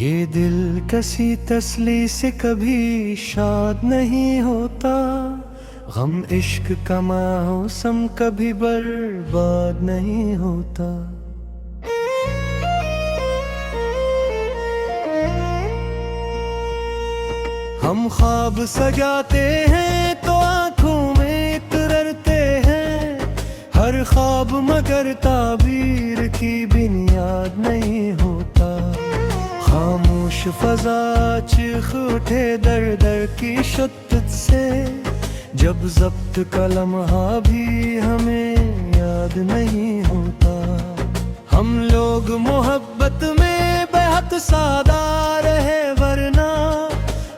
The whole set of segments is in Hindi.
ये दिल कसी तसली से कभी शाद नहीं होता, गम इश्क का मौसम कभी बर्बाद नहीं होता। हम ख्वाब सजाते हैं तो आंखों में इतरते हैं, हर ख्वाब मगर ताबीर की बुनियाद नहीं होता। खामोश फजा चीख उठे दर दर की शिद्दत से, जब ज़ब्त का लम्हा भी हमें याद नहीं होता। हम लोग मोहब्बत में बेहद सादा रहे, वरना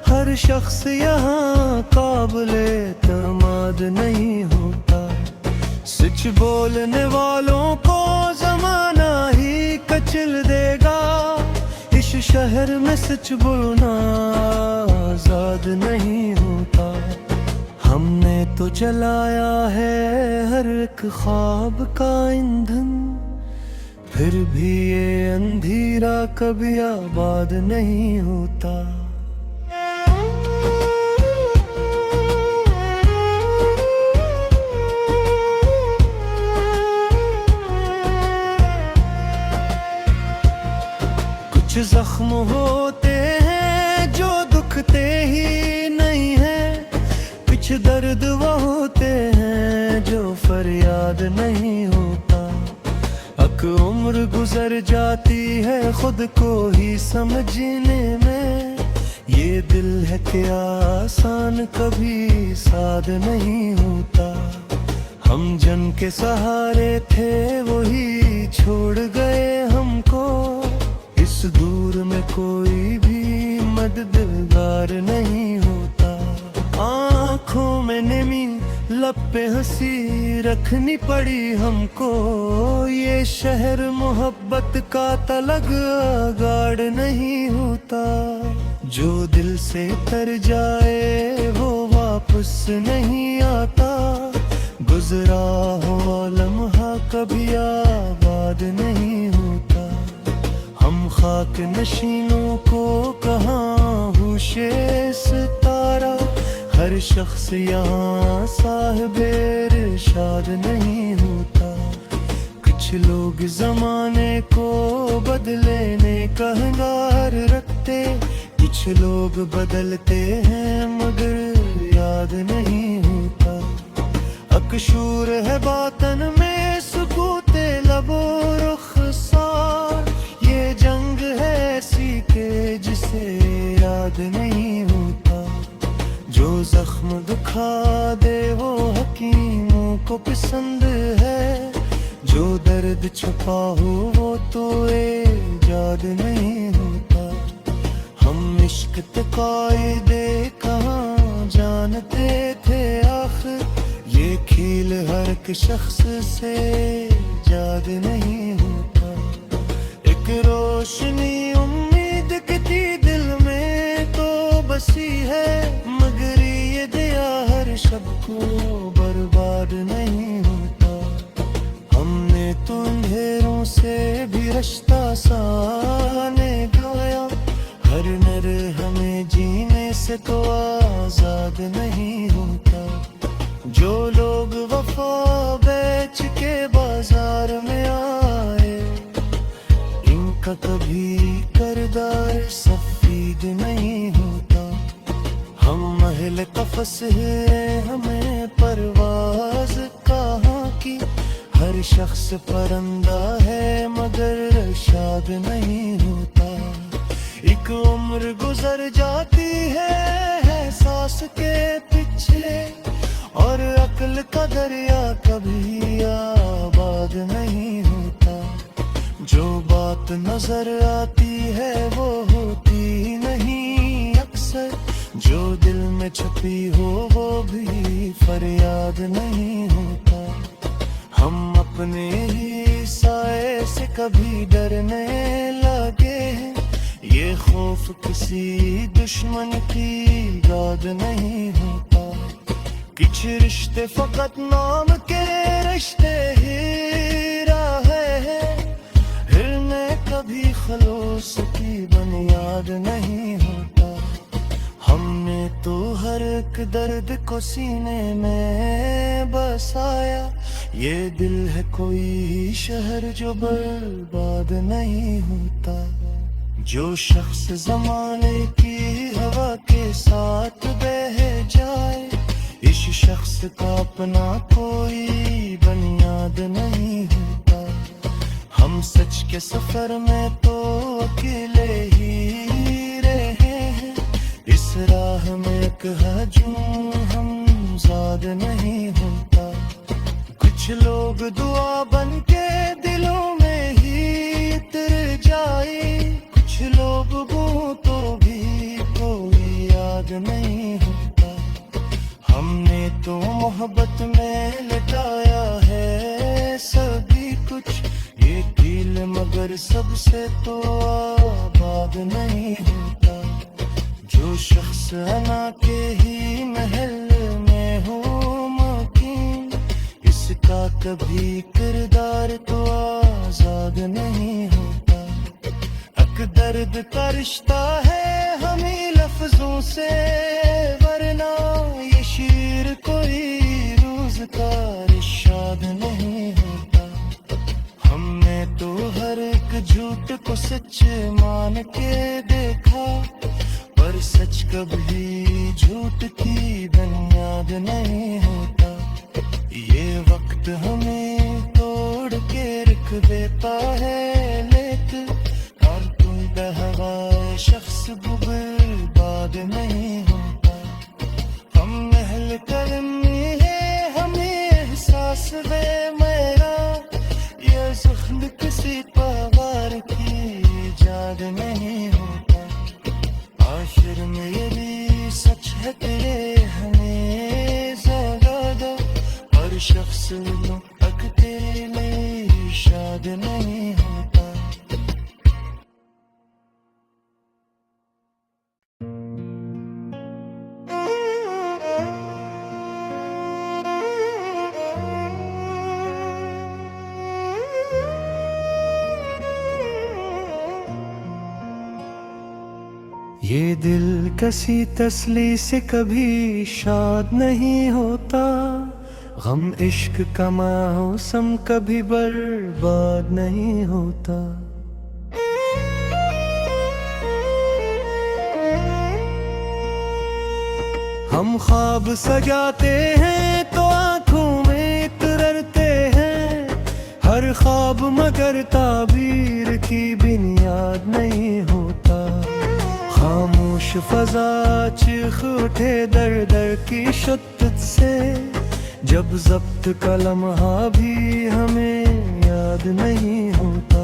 हर शख्स यहाँ काबिले तमाद नहीं होता। सच बोलने वालों को ज़माना ही कचल देगा, इस शहर में सच बोलना आज़ाद नहीं होता। हमने तो जलाया है हर एक ख्वाब का ईंधन, फिर भी ये अंधेरा कभी आबाद नहीं होता। कुछ जख्म होते हैं जो दुखते ही नहीं हैं, कुछ दर्द वो होते हैं जो फरियाद नहीं होता। अक उम्र गुजर जाती है खुद को ही समझने में, ये दिल है क्या आसान कभी साद नहीं होता। हम जन के सहारे थे वही छोड़ गए हमको, इस दूर में कोई भी मददगार नहीं होता। आँखों में नमी लब पे हंसी रखनी पड़ी हमको, ये शहर मोहब्बत का तलग गाड़ नहीं होता। जो दिल से तर जाए वो वापस नहीं आता, गुजरा हुआ लम्हा कभी आबाद नहीं होता। हम खाक नशीनों को कहाँ होशे सितारा, हर शख्स यहाँ साहिबे इरशाद नहीं होता। कुछ लोग जमाने को बदलने का हंगार रखते, कुछ लोग बदलते हैं मगर याद नहीं होता। अकशूर है बातन में सुकूते लबो रुखसार, ये जंग है ऐसी के जिसे याद नहीं होता। जो जख्म दुखा दे वो हकीमों को पसंद है, जो दर्द छुपा हो वो तो इजाद नहीं होता। हम इश्क तकायदे कहाँ जानते थे आखिर, ये खील हर एक शख्स से याद नहीं होता। एक रोशनी उम्मीद की थी दिल में तो बसी है, मगर ये दिया हर शब को बर्बाद नहीं होता। हमने तो अंधेरों से भी रास्ता साने गाया, हर नर हमें जीने से तो आजाद नहीं होता। जो लोग वफा बेच के बाजार में आए, इनका कभी करदार सफीद नहीं होता। हम महल कफस है हमें परवाज कहाँ की, हर शख्स परंदा है मगर शाद नहीं होता। एक उम्र गुजर जाती है एहसास के पीछे, और अक्ल का दरिया कभी आबाद नहीं होता। जो बात नजर आती है वो होती नहीं अक्सर, जो दिल में छुपी हो वो भी फरियाद नहीं होता। हम अपने ही साए से कभी डरने लगे, ये खौफ किसी दुश्मन की याद नहीं होता। कुछ रिश्ते फकत नाम के रिश्ते ही रहे, हिरने कभी खलूस की बुनियाद नहीं होता। हमने तो हर एक दर्द को सीने में बसाया, ये दिल है कोई शहर जो बर्बाद नहीं होता। जो शख्स ज़माने की हवा के साथ बह जाए, इस शख्स का अपना कोई बुनियाद नहीं होता। हम सच के सफर में तो अकेले ही रहे हैं, इस राह में एक हजूम हम ज़ाद नहीं होता। कुछ लोग दुआ बन के दिलों में ही उतर जाए, कुछ लोग तो भी कोई याद नहीं होता। हमने तो मोहब्बत में लटाया है सभी कुछ, ये दिल मगर सबसे तो आबाद नहीं होता। जो शख्स अना के ही महल में हो मकीन, इसका कभी किरदार तो आजाद नहीं होता। हक दर्द का रिश्ता है हमें लफ्जों से, वरना ये शेर कोई रोज का इरशाद नहीं होता। हमने तो हर एक झूठ को सच मान के देखा, पर सच कभी झूठ की बुनियाद नहीं होता। ये वक्त हमें तोड़ के रख देता है, लेकिन हर कोई बहवाए शख्स बर्बाद नहीं होता। हम महल करनी है हमें एहसास वे मेरा, ये ज़ख्म किसी पवार की इजाद नहीं होता। आखिर में ये भी सच है तेरे हमें ज़्यादा, हर शख्स तक तेरे लिए शाद नहीं होता। ये दिल किसी तसली से कभी शाद नहीं होता। गम इश्क का मौसम कभी बर्बाद नहीं होता। हम ख्वाब सजाते हैं तो आंखों में इतरते हैं, हर ख्वाब मगर ताबीर की बुनियाद नहीं होता। खामोश फजा चीख उठे दर दर की शिद्दत से, जब ज़ब्त का लम्हा भी हमें याद नहीं होता।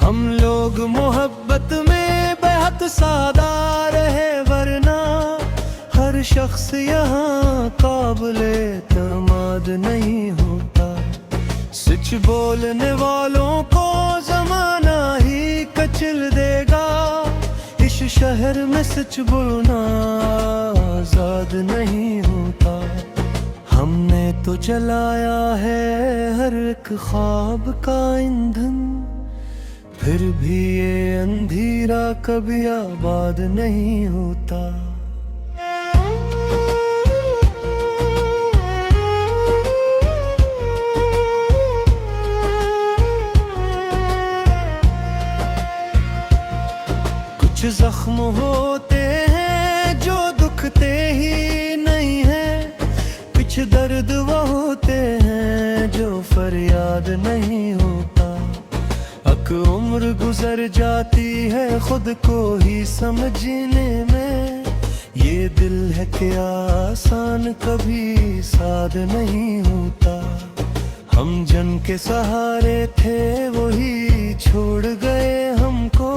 हम लोग मोहब्बत में बेहद सादा रहे, वरना हर शख्स यहाँ काबिले तमाद नहीं होता। सच बोलने वालों को ज़माना ही कचल देगा, इस शहर में सच बोलना आजाद नहीं होता। हमने तो जलाया है हर एक ख्वाब का ईंधन, फिर भी ये अंधेरा कभी आबाद नहीं होता। कुछ जख्म होते हैं जो दुखते ही नहीं हैं, कुछ दर्द वो होते हैं जो फरियाद नहीं होता। अक उम्र गुजर जाती है खुद को ही समझने में, ये दिल है कि आसान कभी साद नहीं होता। हम जन के सहारे थे वही छोड़ गए हमको,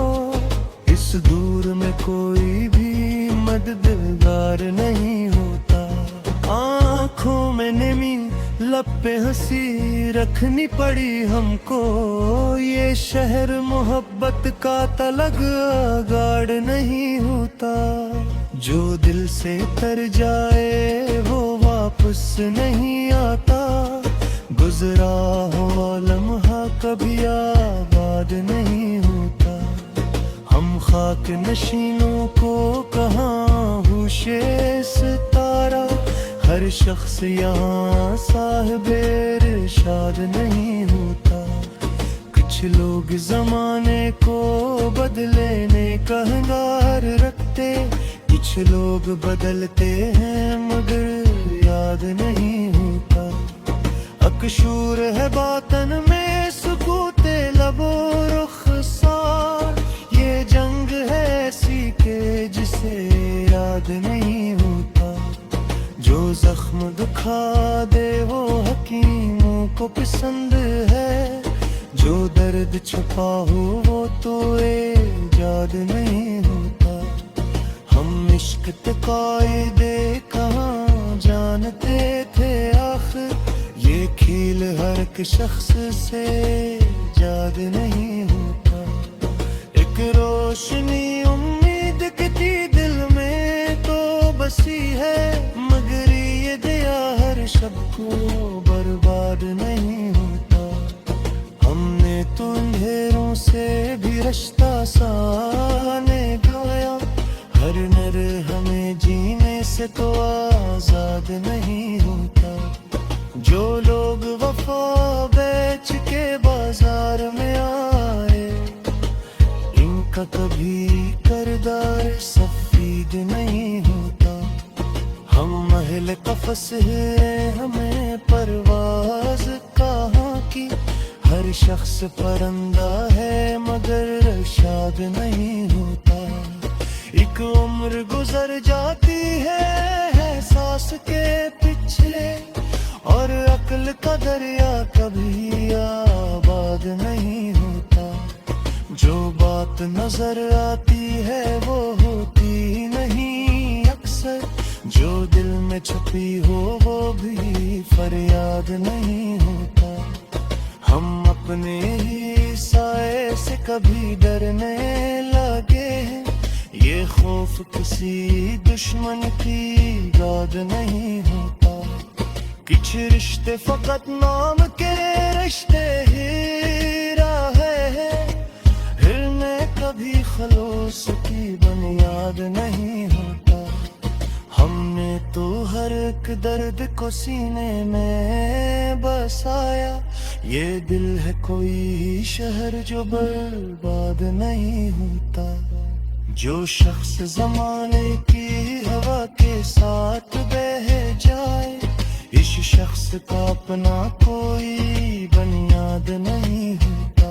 इस दूर में कोई भी मददगार नहीं होता। आँखों में नमी लब पे हंसी रखनी पड़ी हमको, ये शहर मोहब्बत का तलग गाड़ नहीं होता। जो दिल से तर जाए वो वापस नहीं आता, गुजरा हुआ लम्हा कभी आबाद नहीं होता। खाक नशीनों को कहाँ होशे सितारा, हर शख्स यहाँ साहिबे इरशाद नहीं होता। कुछ लोग जमाने को बदलने का हंगार रखते, कुछ लोग बदलते हैं मगर याद नहीं होता। अकशूर है बातन में सुकूते लबो रुखसार, ये जंग है ऐसी के जिसे याद नहीं होता। जो जख्म दुखा दे वो हकीमों को पसंद है, जो दर्द छुपा हो वो तो इजाद नहीं होता। हम इश्क कायदे कहाँ जानते थे आखिर, ये खेल हर एक शख्स से याद नहीं होता। एक रोशनी उम्मीद की थी दिल में तो बसी है, मगर ये दिया हर शब को बर्बाद नहीं होता। हमने तो अंधेरों से भी रिश्ता साने गाया, हर नर हमें जीने से तो आजाद नहीं होता। जो लोग वफा बेच के बाजार में आए, इनका कभी करदार सफीद नहीं होता। हम महल कफस है हमें परवाज कहाँ की, हर शख्स परिंदा है मगर शाद नहीं होता। एक उम्र गुजर जाती है एहसास के पीछे, और अक्ल का दरिया कभी आबाद नहीं होता। जो बात नजर आती है वो होती नहीं अक्सर, जो दिल में छुपी हो वो भी फरियाद नहीं होता। हम अपने ही साए से कभी डरने लगे हैं, ये खौफ किसी दुश्मन की याद नहीं होता। कुछ रिश्ते फकत नाम के रिश्ते ही रहे, हिरने कभी खलूस की बुनियाद नहीं होता। हमने तो हर एक दर्द को सीने में बसाया, ये दिल है कोई शहर जो बर्बाद नहीं होता। जो शख्स जमाने की हवा के साथ बह जाए, इस शख्स का अपना कोई बुनियाद नहीं होता।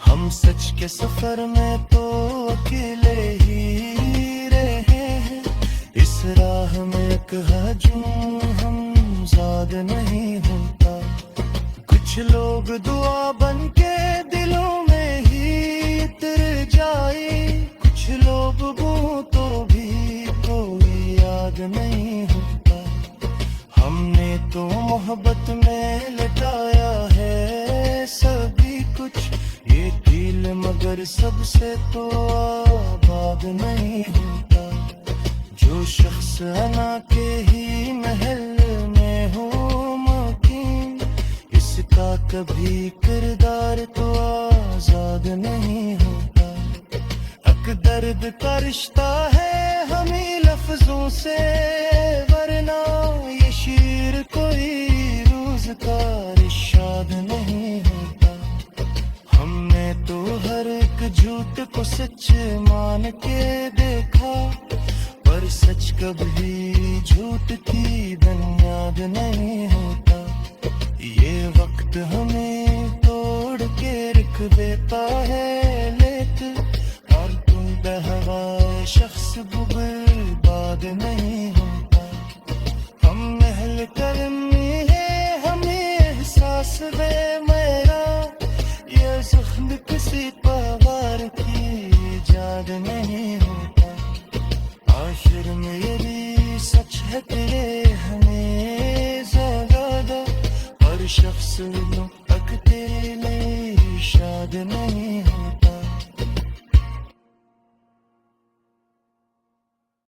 हम सच के सफर में तो अकेले ही रहे हैं, इस राह में एक हजूम हम ज़ाद नहीं होता। कुछ लोग दुआ बन के दिलों में ही उतर जाए, कुछ लोग बूं तो भी कोई याद नहीं होता। हमने तो मोहब्बत में लटाया है सभी कुछ, ये दिल मगर सबसे तो आबाद नहीं होता। जो शख्स अना के ही महल में हो मुकीम, इसका कभी किरदार तो आजाद नहीं होता। हक दर्द का रिश्ता है हमें लफ्जों से, वरना ये शीर कोई रोजगार इरशाद नहीं होता। हमने तो हर एक झूठ को सच मान के देखा, पर सच कभी झूठ की बुनियाद नहीं होता। ये वक्त हमें तोड़ के रख देता है लेके, और तुम बहवा शख्स बर्बाद नहीं होता। हम महल करमी है हमें एहसास दे मेरा, ये जख्म किसी पवार की जाद नहीं होता। आखिर में ये भी सच है तेरे हमें ज़्यादा, हर शख्स तक तेरे लिए शाद नहीं